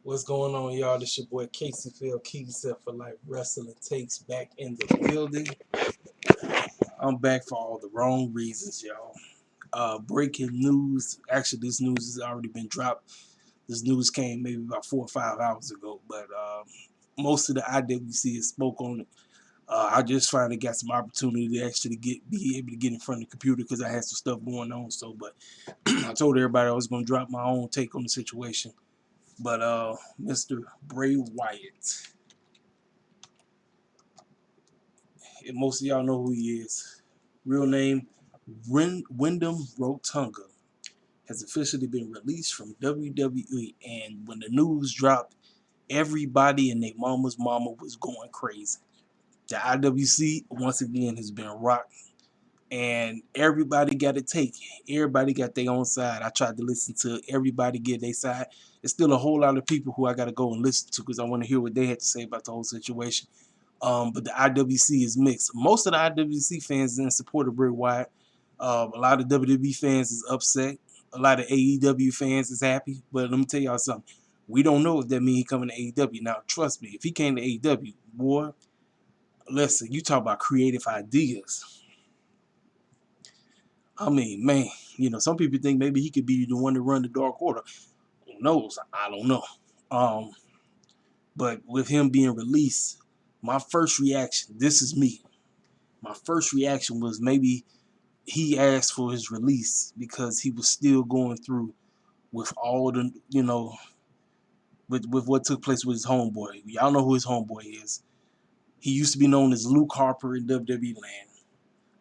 What's going on, y'all? This your boy Casey Phil, Key Set for Life Wrestling Takes back in the building. I'm back for all the wrong reasons, y'all. Breaking news. Actually, this news has already been dropped. This news came maybe about 4 or 5 hours ago, but most of the IWC has spoke on it. I just finally got some opportunity to actually be able to get in front of the computer because I had some stuff going on. So, but I told everybody I was going to drop my own take on the situation. But Mr. Bray Wyatt, most of y'all know who he is. Real name, Wyndham Rotunga, has officially been released from WWE. And when the news dropped, everybody and their mama's mama was going crazy. The IWC, once again, has been rocked. And everybody got a take. Everybody got their own side. I tried to listen to everybody get their side. There's still a whole lot of people who I got to go and listen to because I want to hear what they had to say about the whole situation. But the IWC is mixed. Most of the IWC fans is in support of Bray Wyatt. A lot of WWE fans is upset. A lot of AEW fans is happy. But let me tell y'all something. We don't know if that means he coming to AEW. Now, trust me, if he came to AEW, boy, listen, you talk about creative ideas. I mean, man, some people think maybe he could be the one to run the Dark Order. Who knows? I don't know. Um, but with him being released, my first reaction, this is me. My first reaction was maybe he asked for his release because he was still going through with all the, with what took place with his homeboy. Y'all know who his homeboy is. He used to be known as Luke Harper in WWE land.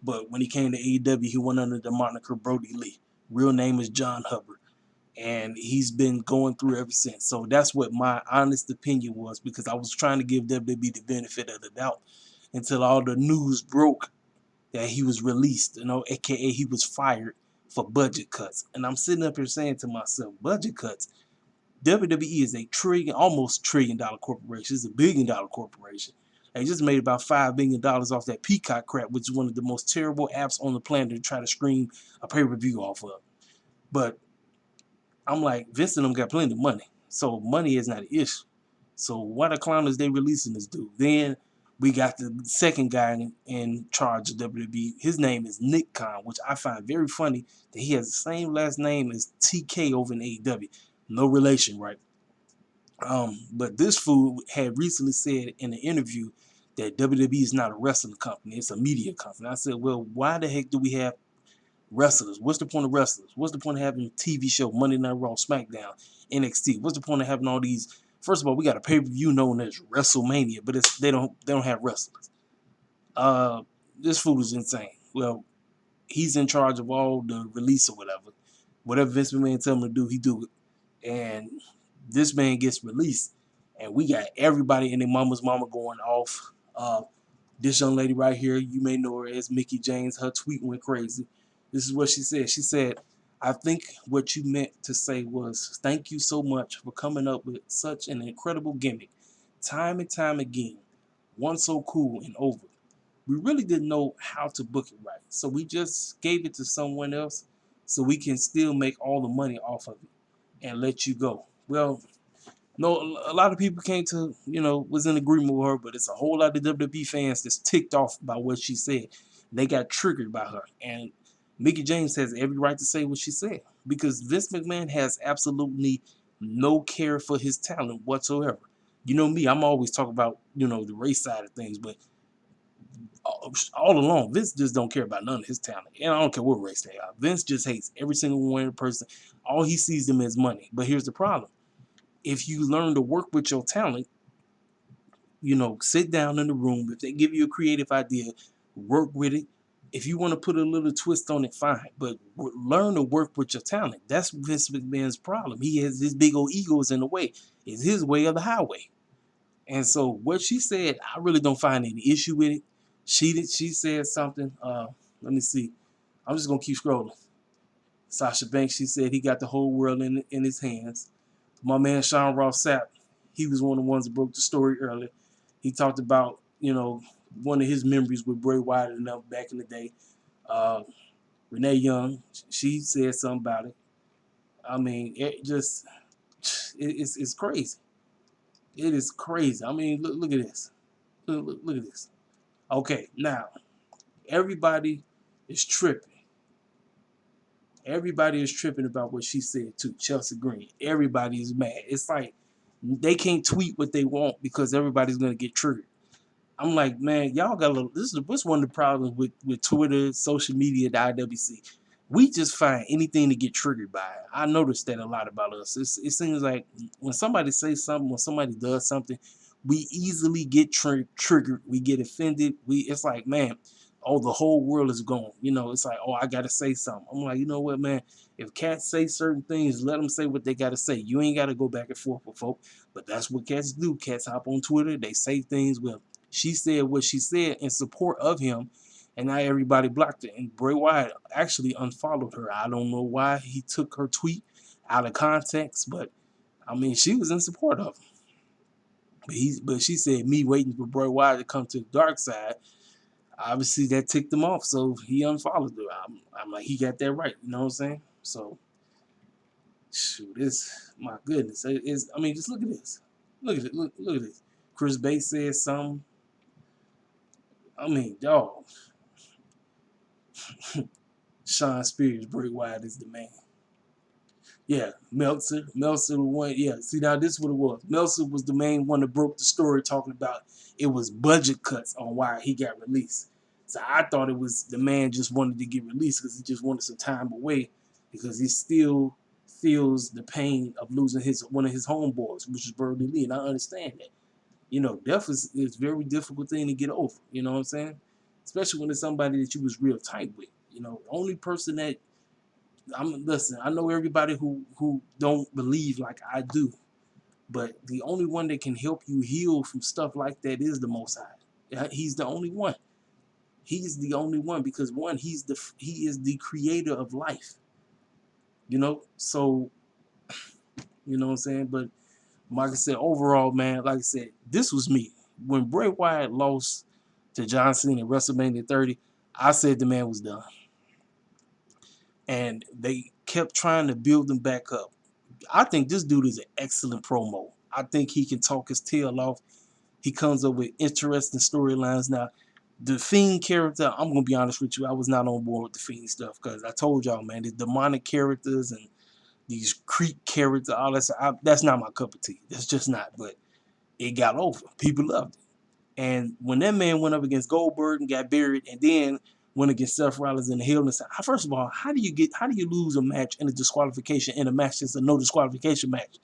But when he came to AEW, he went under the moniker Brody Lee. Real name is John Hubbard. And he's been going through ever since. So that's what my honest opinion was because I was trying to give WWE the benefit of the doubt until all the news broke that he was released, aka he was fired for budget cuts. And I'm sitting up here saying to myself, budget cuts. WWE is a almost $1 trillion corporation. It's $1 billion corporation. They just made about $5 billion off that Peacock crap, which is one of the most terrible apps on the planet to try to stream a pay-per-view off of. But I'm like, Vince and them got plenty of money. So money is not an issue. So why the clown is they releasing this dude? Then we got the second guy in charge of WWE. His name is Nick Khan, which I find very funny that he has the same last name as TK over in AEW. No relation, right? But this fool had recently said in an interview that WWE is not a wrestling company, it's a media company. I said, well, why the heck do we have wrestlers? What's the point of wrestlers? What's the point of having TV show, Monday Night Raw, SmackDown, NXT? What's the point of having all these? First of all, we got a pay-per-view known as WrestleMania, but they don't have wrestlers. This fool is insane. Well, he's in charge of all the release or whatever. Whatever Vince McMahon tell him to do, he do it. And this man gets released, and we got everybody and their mama's mama going off. This young lady right here, you may know her as Mickie James. Her tweet went crazy. This is what she said. She said, I think what you meant to say was, thank you so much for coming up with such an incredible gimmick. Time and time again. One so cool and over. We really didn't know how to book it right. So we just gave it to someone else so we can still make all the money off of it and let you go. Well, no, a lot of people came to, was in agreement with her, but it's a whole lot of WWE fans that's ticked off by what she said. They got triggered by her. And Mickie James has every right to say what she said because Vince McMahon has absolutely no care for his talent whatsoever. You know me, I'm always talking about, the race side of things, but all along, Vince just don't care about none of his talent. And I don't care what race they are. Vince just hates every single one person. All he sees them as money. But here's the problem. If you learn to work with your talent, sit down in the room. If they give you a creative idea, work with it. If you want to put a little twist on it, fine. But learn to work with your talent. That's Vince McMahon's problem. He has his big old egos in the way. It's his way or the highway. And so what she said, I really don't find any issue with it. She said something. Let me see. I'm just gonna keep scrolling. Sasha Banks, she said he got the whole world in his hands. My man Sean Ross Sapp, he was one of the ones that broke the story earlier. He talked about, one of his memories with Bray Wyatt and them back in the day. Renee Young, she said something about it. I mean, it's crazy. It is crazy. I mean, look at this. Look at this. Okay, now everybody is tripping. Everybody is tripping about what she said to Chelsea Green. Everybody is mad. It's like they can't tweet what they want because everybody's gonna get triggered. I'm like, man, y'all got a little. This is one of the problems with Twitter, social media, the IWC. We just find anything to get triggered by. I noticed that a lot about us. It seems like when somebody says something, when somebody does something, we easily get triggered. We get offended. It's like, man, oh, the whole world is gone. You know, it's like, oh, I gotta say something. I'm like, you know what, man? If cats say certain things, let them say what they gotta say. You ain't gotta go back and forth with folk. But that's what cats do. Cats hop on Twitter. They say things. Well, she said what she said in support of him, and now everybody blocked her. And Bray Wyatt actually unfollowed her. I don't know why he took her tweet out of context, but I mean, she was in support of him. But she said me waiting for Bray Wyatt to come to the dark side. Obviously, that ticked him off, so he unfollowed her. I'm like, he got that right. You know what I'm saying? So, shoot, my goodness. I mean, just look at this. Look at it. Look at this. Chris Bay said something. I mean, dog. Sean Spears, Bray Wyatt is the man. Yeah, Meltzer the one. Yeah, see now this is what it was. Meltzer was the main one that broke the story, talking about it was budget cuts on why he got released. So I thought it was the man just wanted to get released because he just wanted some time away because he still feels the pain of losing one of his homeboys, which is Brody Lee, and I understand that. You know, death is a very difficult thing to get over. You know what I'm saying? Especially when it's somebody that you was real tight with. You know, the only person that listen, I know everybody who don't believe like I do, but the only one that can help you heal from stuff like that is the Most High. He's the only one. He's the only one because one, he is the creator of life. You know, so you know what I'm saying. But like I said, overall, man, like I said, this was me when Bray Wyatt lost to John Cena at WrestleMania 30. I said the man was done, and they kept trying to build him back up. I think this dude is an excellent promo. I think he can talk his tail off. He comes up with interesting storylines. Now, the Fiend character, I'm going to be honest with you, I was not on board with the Fiend stuff because I told y'all, man, the demonic characters and these Creek characters, all that stuff, that's not my cup of tea. That's just not. But it got over. People loved it. And when that man went up against Goldberg and got buried, and then went against Seth Rollins in the Hell in a Cell, first of all, how do you lose a match in a disqualification in a match that's a no disqualification match?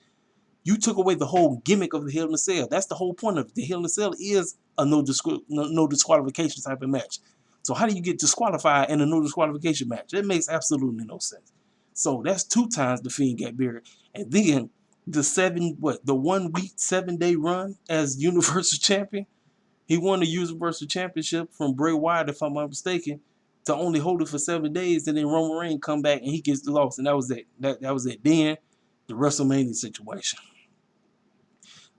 You took away the whole gimmick of the Hell in a Cell. That's the whole point of it. The Hell in a Cell is a no disqualification type of match. So how do you get disqualified in a no disqualification match? It makes absolutely no sense. So that's 2 times the Fiend got buried, and then the 1 week 7-day run as Universal Champion. He won the Universal Championship from Bray Wyatt, if I'm not mistaken, to only hold it for 7 days, and then Roman Reigns come back and he gets the loss, and that was it. That was it. Then the WrestleMania situation.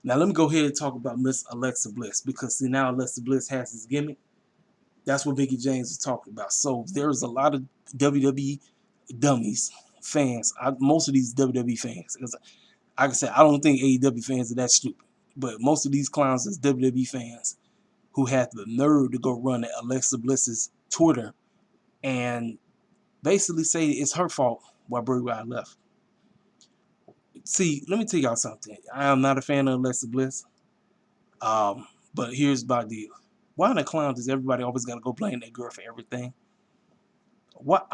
Now let me go ahead and talk about Miss Alexa Bliss because see now Alexa Bliss has his gimmick. That's what Mickie James is talking about. So there's a lot of WWE dummies, fans. Most of these WWE fans, because like I said, I don't think AEW fans are that stupid, but most of these clowns is WWE fans who had the nerve to go run at Alexa Bliss's Twitter and basically say it's her fault why Bray Wyatt left. See, let me tell y'all something. I am not a fan of Alexa Bliss, but here's my deal. Why in the clown does everybody always got to go blame that girl for everything? What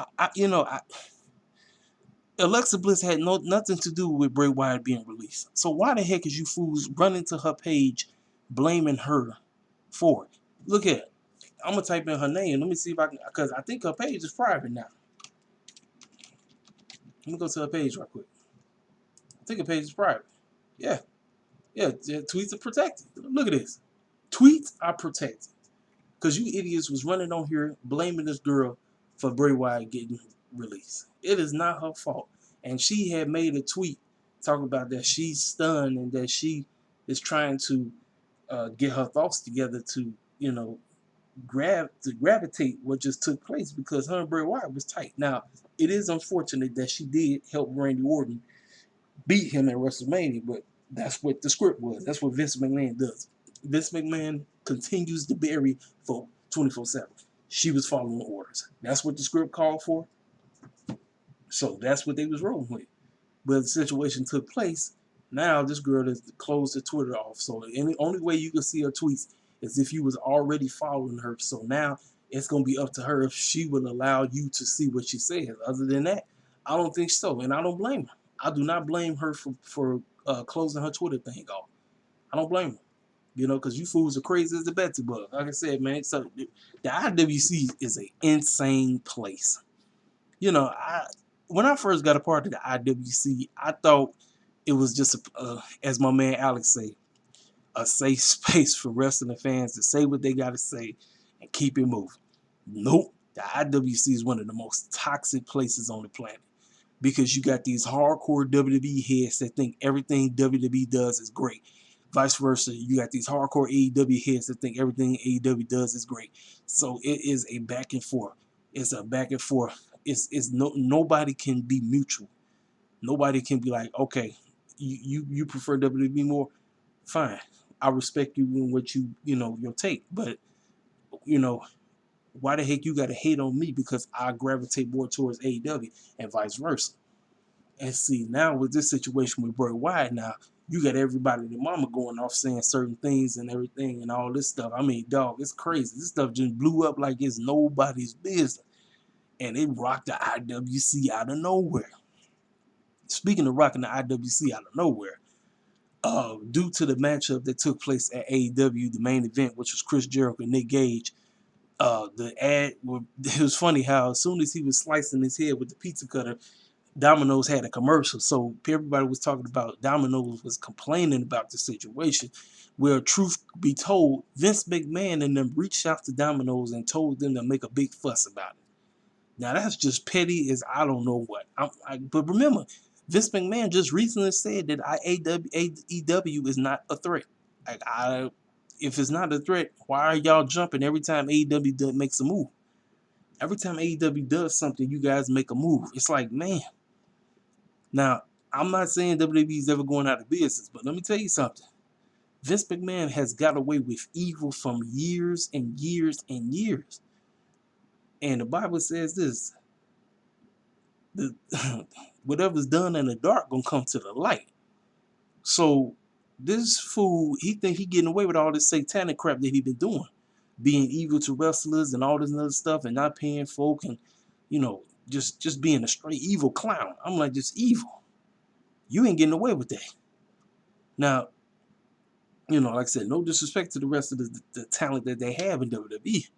Alexa Bliss had nothing to do with Bray Wyatt being released. So why the heck is you fools running to her page blaming her for it? Look at it. I'm gonna type in her name. Let me see if I can, because I think her page is private now. Let me go to her page right quick. I think her page is private. Yeah, tweets are protected. Look at this. Tweets are protected. Because you idiots was running on here blaming this girl for Bray Wyatt getting released. It is not her fault. And she had made a tweet talking about that she's stunned and that she is trying to get her thoughts together to, gravitate what just took place because her and Bray Wyatt was tight. Now, it is unfortunate that she did help Randy Orton beat him at WrestleMania, but That's what the script was. That's what Vince McMahon does. Vince McMahon continues to bury folk 24/7. She was following orders. That's what the script called for. So that's what they was rolling with. But the situation took place. Now this girl has closed her Twitter off. So the only way you can see her tweets is if you was already following her. So now it's gonna be up to her if she will allow you to see what she says. Other than that, I don't think so, and I don't blame her. I do not blame her for closing her Twitter thing off. I don't blame her. You know, because you fools are crazy as the Betsy bug. Like I said, man. So the IWC is an insane place. You know, when I first got a part of the IWC, I thought it was just, as my man Alex say, a safe space for wrestling fans to say what they got to say and keep it moving. Nope. The IWC is one of the most toxic places on the planet because you got these hardcore WWE heads that think everything WWE does is great. Vice versa, you got these hardcore AEW heads that think everything AEW does is great. So it is a back and forth. It's a back and forth. Nobody can be mutual. Nobody can be like, okay, you prefer WWE more, fine. I respect you in what your take. But why the heck you gotta hate on me because I gravitate more towards AEW and vice versa. And see, now with this situation with Bray Wyatt, now you got everybody and their mama going off saying certain things and everything and all this stuff. I mean, dog, it's crazy. This stuff just blew up like it's nobody's business. And it rocked the IWC out of nowhere. Speaking of rocking the IWC out of nowhere, due to the matchup that took place at AEW, the main event, which was Chris Jericho and Nick Gage, it was funny how as soon as he was slicing his head with the pizza cutter, Domino's had a commercial. So everybody was talking about Domino's was complaining about the situation. Where truth be told, Vince McMahon and them reached out to Domino's and told them to make a big fuss about it. Now that's just petty as I don't know what. But remember, Vince McMahon just recently said that AEW is not a threat. If it's not a threat, why are y'all jumping every time AEW makes a move? Every time AEW does something, you guys make a move. It's like, man. Now, I'm not saying WWE is ever going out of business, but let me tell you something. Vince McMahon has got away with evil from years and years and years. And the Bible says this. Whatever's done in the dark gonna come to the light. So this fool, he think he getting away with all this satanic crap that he been doing, being evil to wrestlers and all this other stuff, and not paying folk, and just being a straight evil clown. I'm like, just evil. You ain't getting away with that. Now, like I said, no disrespect to the rest of the talent that they have in WWE,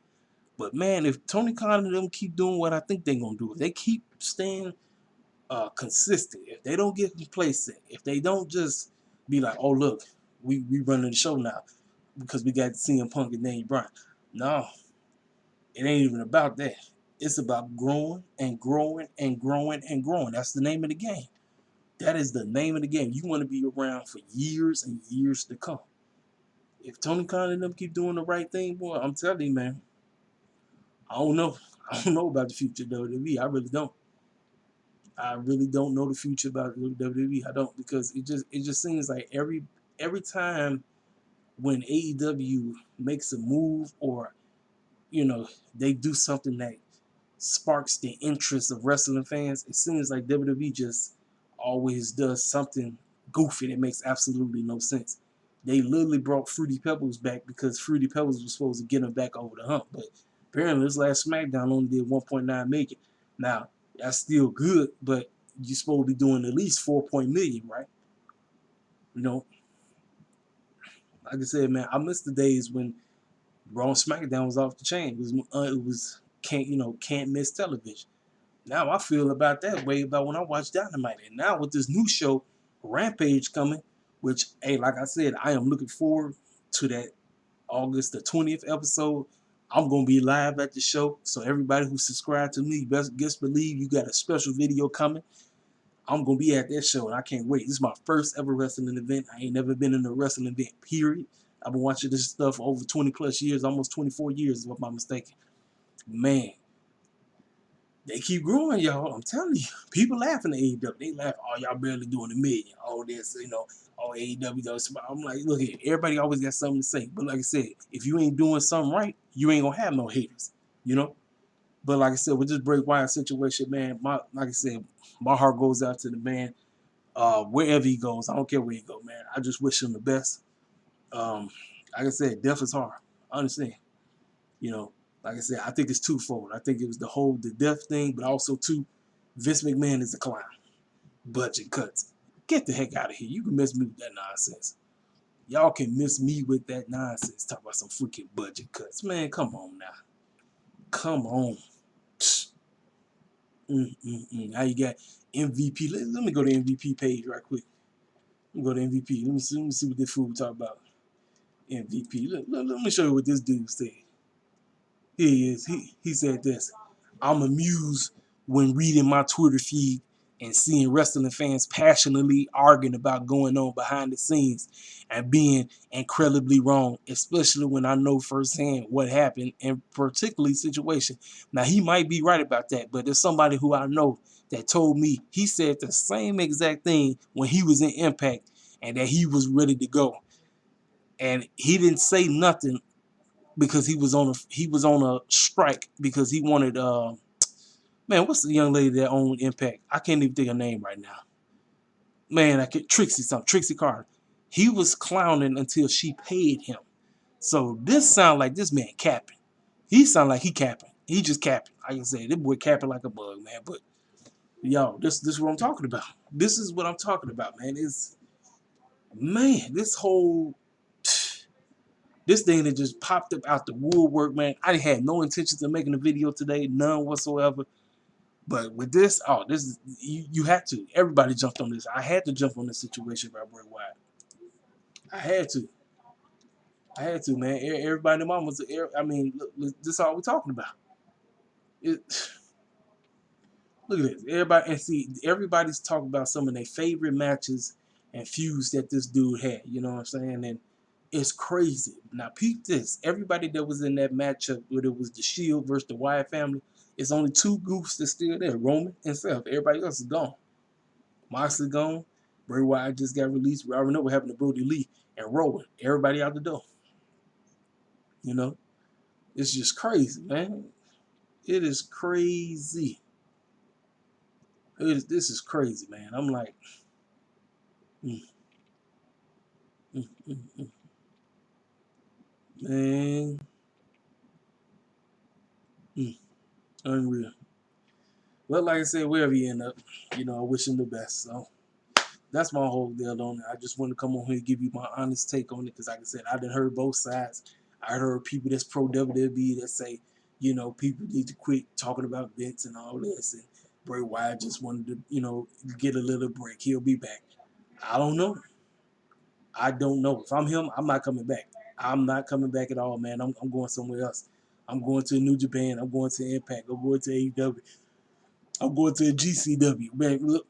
but man, if Tony Khan and them keep doing what I think they're gonna do, if they keep staying consistent, if they don't get complacent, if they don't just be like, oh look, we running the show now because we got CM Punk and Daniel Bryan. No, it ain't even about that. It's about growing and growing and growing and growing. That's the name of the game. That is the name of the game. You want to be around for years and years to come. If Tony Khan and them keep doing the right thing, boy, I'm telling you, man, I don't know. I don't know about the future of WWE. I really don't. I really don't know the future about WWE. I don't, because it just seems like every time when AEW makes a move, or they do something that sparks the interest of wrestling fans, it seems like WWE just always does something goofy that makes absolutely no sense. They literally brought Fruity Pebbles back because Fruity Pebbles was supposed to get them back over the hump, but apparently this last SmackDown only did 1.9 million. Now that's still good, but you're supposed to be doing at least 4 million, right? Like I said, man, I miss the days when Raw and SmackDown was off the chain. It was can't miss television. Now I feel about that way about when I watch Dynamite. And now with this new show, Rampage, coming, which, hey, like I said, I am looking forward to that August the 20th episode. I'm going to be live at the show. So everybody who subscribed to me, best believe you got a special video coming. I'm going to be at that show, and I can't wait. This is my first ever wrestling event. I ain't never been in a wrestling event, period. I've been watching this stuff for over 20 plus years, almost 24 years, if I'm not mistaken. Man, they keep growing, y'all. I'm telling you, people laughing at AEW. They laugh, oh, y'all barely doing a million. All this, oh, AEW does. I'm like, look here, everybody always got something to say. But like I said, if you ain't doing something right, you ain't gonna have no haters, But like I said, with this Bray Wyatt situation, man, like I said, my heart goes out to the man. Wherever he goes, I don't care where he goes, man. I just wish him the best. Like I said, death is hard. I understand. Like I said, I think it's twofold. I think it was the death thing, but also too, Vince McMahon is a clown. Budget cuts. Get the heck out of here. You can miss me with that nonsense. Y'all can miss me with that nonsense. Talk about some freaking budget cuts. Man, come on now. Come on. Now you got MVP. Let me go to MVP page right quick. Let me go to MVP. Let me see what this fool we talk about. MVP. Let me show you what this dude said. Here he is. He said this. I'm amused when reading my Twitter feed and seeing wrestling fans passionately arguing about going on behind the scenes and being incredibly wrong, especially when I know firsthand what happened in particular situation. Now, he might be right about that, but there's somebody who I know that told me he said the same exact thing when he was in Impact and that he was ready to go. And he didn't say nothing because he was on a strike because he wanted man, what's the young lady that owned Impact? I can't even think of her name right now. Man, Trixie Carter. He was clowning until she paid him. So this sound like this man capping. He sound like he capping. He just capping. Like I said, this boy capping like a bug, man. But yo, this is what I'm talking about. This is what I'm talking about, man. This whole this thing that just popped up out the woodwork, man. I had no intentions of making a video today, none whatsoever. But with this, this is you had to. Everybody jumped on this. I had to jump on this situation about Bray Wyatt. I had to, man. Everybody in the mom was. I mean, look, this is all we're talking about. Look at this. Everybody's talking about some of their favorite matches and feuds that this dude had. You know what I'm saying? And it's crazy. Now, peep this. Everybody that was in that matchup, whether it was the Shield versus the Wyatt family, it's only two goofs that's still there, Roman and Seth. Everybody else is gone. Moxley gone. Bray Wyatt just got released. We already know what happened to Brody Lee and Rowan. Everybody out the door. It's just crazy, man. It is crazy. This is crazy, man. I'm like, mm, mm, mm, mm. Man, unreal. Well, like I said, wherever you end up, I wish him the best. So that's my whole deal on it. I just want to come on here and give you my honest take on it because, like I said, I done heard both sides. I heard people that's pro WWE that say, people need to quit talking about Vince and all this. And Bray Wyatt just wanted to, get a little break. He'll be back. I don't know. If I'm him, I'm not coming back. I'm not coming back at all, man. I'm going somewhere else. I'm going to New Japan. I'm going to Impact. I'm going to AEW. I'm going to GCW. Man, look,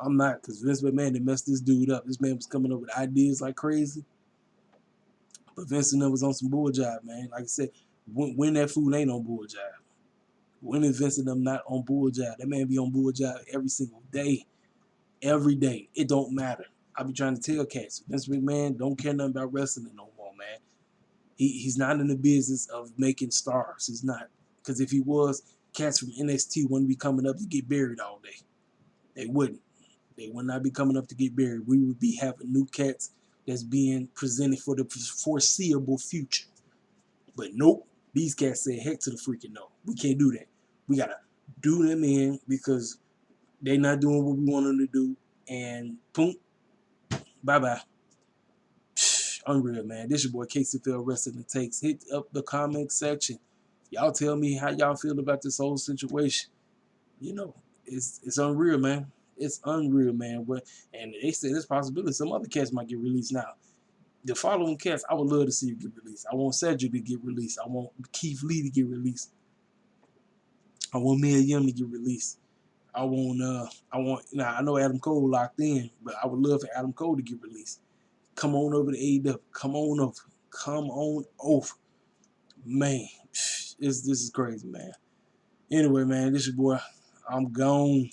I'm not, because Vince McMahon, they messed this dude up. This man was coming up with ideas like crazy. But Vince was on some bull jive, man. Like I said, when that fool ain't on bull jive. When is Vince not on bull jive? That man be on bull jive every single day. Every day. It don't matter. I be trying to tell cats, Vince McMahon don't care nothing about wrestling no more, man. He's not in the business of making stars. He's not. Because if he was, cats from NXT wouldn't be coming up to get buried all day. They wouldn't. They would not be coming up to get buried. We would be having new cats that's being presented for the foreseeable future. But nope, these cats said heck to the freaking no. We can't do that. We got to do them in because they're not doing what we want them to do. And boom, bye-bye. Unreal, man. This your boy KCFL Wrestling Takes. Hit up the comment section. Y'all tell me how y'all feel about this whole situation. It's unreal, man. It's unreal, man. And they said there's possibility some other cats might get released now. The following cats, I would love to see you get released. I want Cedric to get released. I want Keith Lee to get released. I want Mia Yim to get released. I know Adam Cole locked in, but I would love for Adam Cole to get released. Come on over to AEW. Come on over. Come on over. Man, this is crazy, man. Anyway, man, this is your boy. I'm gone.